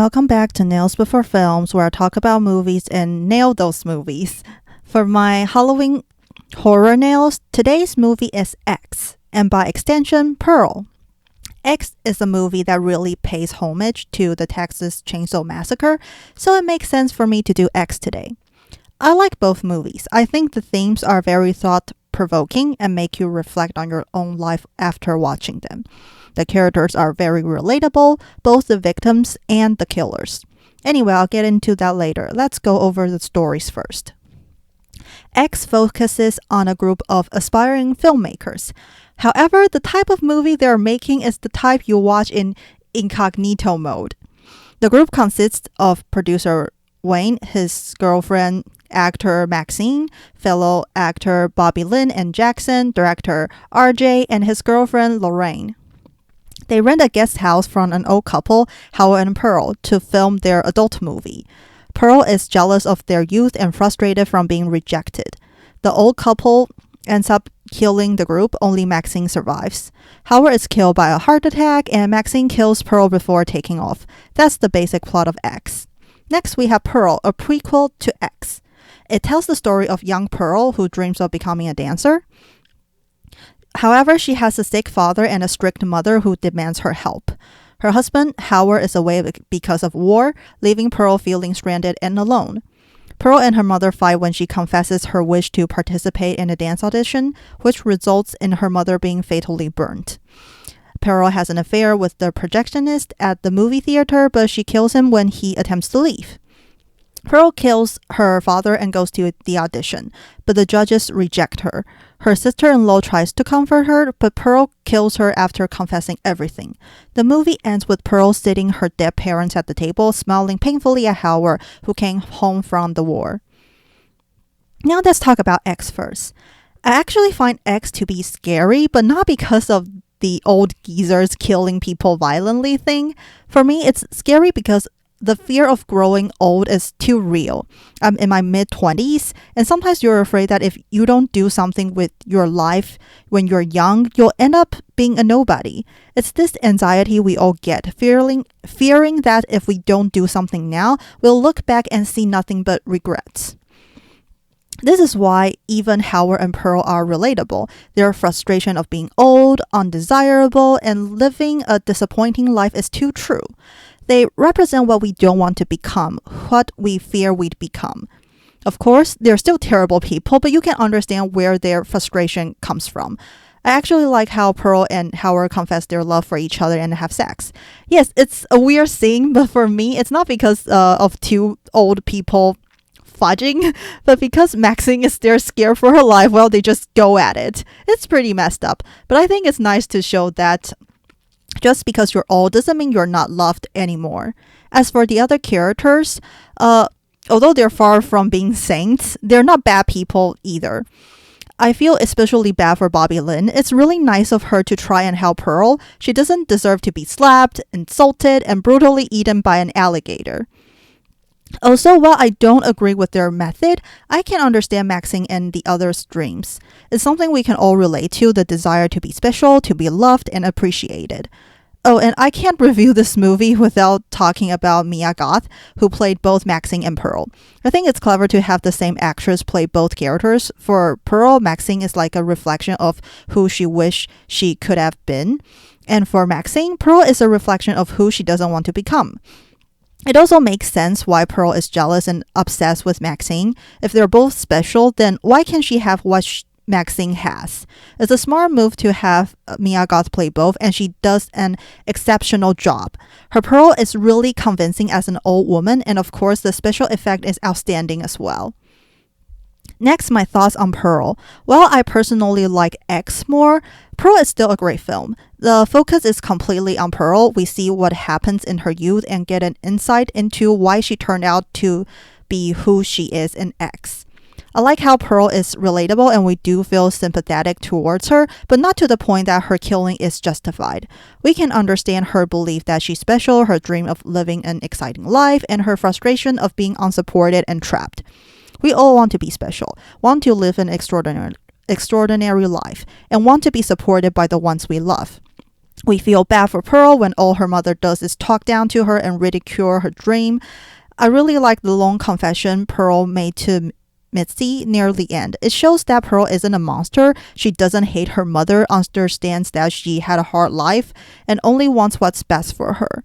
Welcome back to Nails Before Films, where I talk about movies and nail those movies. For my Halloween horror nails, today's movie is X, and by extension, Pearl. X is a movie that really pays homage to the Texas Chainsaw Massacre, so it makes sense for me to do X today. I like both movies. I think the themes are very thought-provoking and make you reflect on your own life after watching them. The characters are very relatable, both the victims and the killers. Anyway, I'll get into that later. Let's go over the stories first. X focuses on a group of aspiring filmmakers. However, the type of movie they're making is the type you watch in incognito mode. The group consists of producer Wayne, his girlfriend, actor Maxine, fellow actor Bobby Lynn and Jackson, director RJ, and his girlfriend Lorraine. They rent a guest house from an old couple, Howard and Pearl, to film their adult movie. Pearl is jealous of their youth and frustrated from being rejected. The old couple ends up killing the group, only Maxine survives. Howard is killed by a heart attack, and Maxine kills Pearl before taking off. That's the basic plot of X. Next, we have Pearl, a prequel to X. It tells the story of young Pearl, who dreams of becoming a dancer. However, she has a sick father and a strict mother who demands her help. Her husband, Howard, is away because of war, leaving Pearl feeling stranded and alone. Pearl and her mother fight when she confesses her wish to participate in a dance audition, which results in her mother being fatally burnt. Pearl has an affair with the projectionist at the movie theater, but she kills him when he attempts to leave. Pearl kills her father and goes to the audition, but the judges reject her. Her sister-in-law tries to comfort her, but Pearl kills her after confessing everything. The movie ends with Pearl sitting her dead parents at the table, smiling painfully at Howard, who came home from the war. Now let's talk about X first. I actually find X to be scary, but not because of the old geezers killing people violently thing. For me, it's scary because the fear of growing old is too real. I'm in my mid-20s, and sometimes you're afraid that if you don't do something with your life when you're young, you'll end up being a nobody. It's this anxiety we all get, fearing that if we don't do something now, we'll look back and see nothing but regrets. This is why even Howard and Pearl are relatable. Their frustration of being old, undesirable, and living a disappointing life is too true. They represent what we don't want to become, what we fear we'd become. Of course, they're still terrible people, but you can understand where their frustration comes from. I actually like how Pearl and Howard confess their love for each other and have sex. Yes, it's a weird scene, but for me, it's not because of two old people fudging, but because Maxine is there scared for her life while they just go at it. It's pretty messed up, but I think it's nice to show that just because you're old doesn't mean you're not loved anymore. As for the other characters, although they're far from being saints, they're not bad people either. I feel especially bad for Bobby Lynn. It's really nice of her to try and help Pearl. She doesn't deserve to be slapped, insulted, and brutally eaten by an alligator. Also, while I don't agree with their method, I can understand Maxine and the others' dreams. It's something we can all relate to, the desire to be special, to be loved, and appreciated. Oh, and I can't review this movie without talking about Mia Goth, who played both Maxine and Pearl. I think it's clever to have the same actress play both characters. For Pearl, Maxine is like a reflection of who she wished she could have been. And for Maxine, Pearl is a reflection of who she doesn't want to become. It also makes sense why Pearl is jealous and obsessed with Maxine. If they're both special, then why can't she have what Maxine has? It's a smart move to have Mia Goth play both, and she does an exceptional job. Her Pearl is really convincing as an old woman, and of course the special effect is outstanding as well. Next, my thoughts on Pearl. While I personally like X more, Pearl is still a great film. The focus is completely on Pearl. We see what happens in her youth and get an insight into why she turned out to be who she is in X. I like how Pearl is relatable and we do feel sympathetic towards her, but not to the point that her killing is justified. We can understand her belief that she's special, her dream of living an exciting life, and her frustration of being unsupported and trapped. We all want to be special, want to live an extraordinary life, and want to be supported by the ones we love. We feel bad for Pearl when all her mother does is talk down to her and ridicule her dream. I really like the long confession Pearl made to Mitzi near the end. It shows that Pearl isn't a monster. She doesn't hate her mother, understands that she had a hard life, and only wants what's best for her.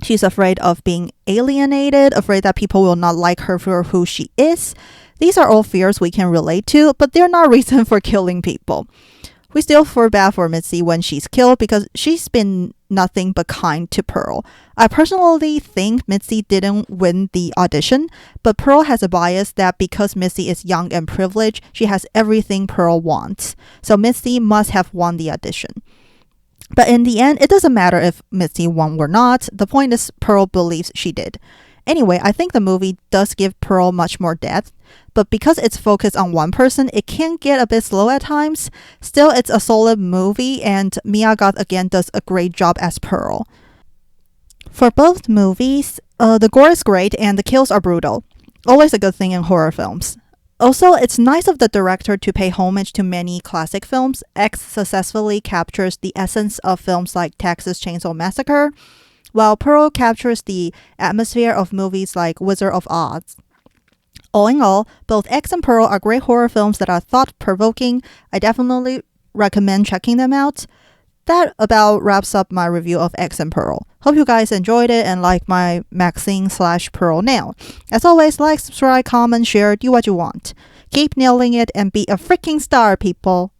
She's afraid of being alienated, afraid that people will not like her for who she is. These are all fears we can relate to, but they're not reason for killing people. We still feel bad for Mitzi when she's killed because she's been nothing but kind to Pearl. I personally think Mitzi didn't win the audition, but Pearl has a bias that because Mitzi is young and privileged, she has everything Pearl wants. So Mitzi must have won the audition. But in the end, it doesn't matter if Mitzi won or not. The point is Pearl believes she did. Anyway, I think the movie does give Pearl much more depth, but because it's focused on one person, it can get a bit slow at times. Still, it's a solid movie, and Mia Goth again does a great job as Pearl. For both movies, the gore is great and the kills are brutal. Always a good thing in horror films. Also, it's nice of the director to pay homage to many classic films. X successfully captures the essence of films like Texas Chainsaw Massacre, while Pearl captures the atmosphere of movies like Wizard of Oz. All in all, both X and Pearl are great horror films that are thought-provoking. I definitely recommend checking them out. That about wraps up my review of X and Pearl. Hope you guys enjoyed it and like my Maxine/Pearl nail. As always, like, subscribe, comment, share, do what you want. Keep nailing it and be a freaking star, people.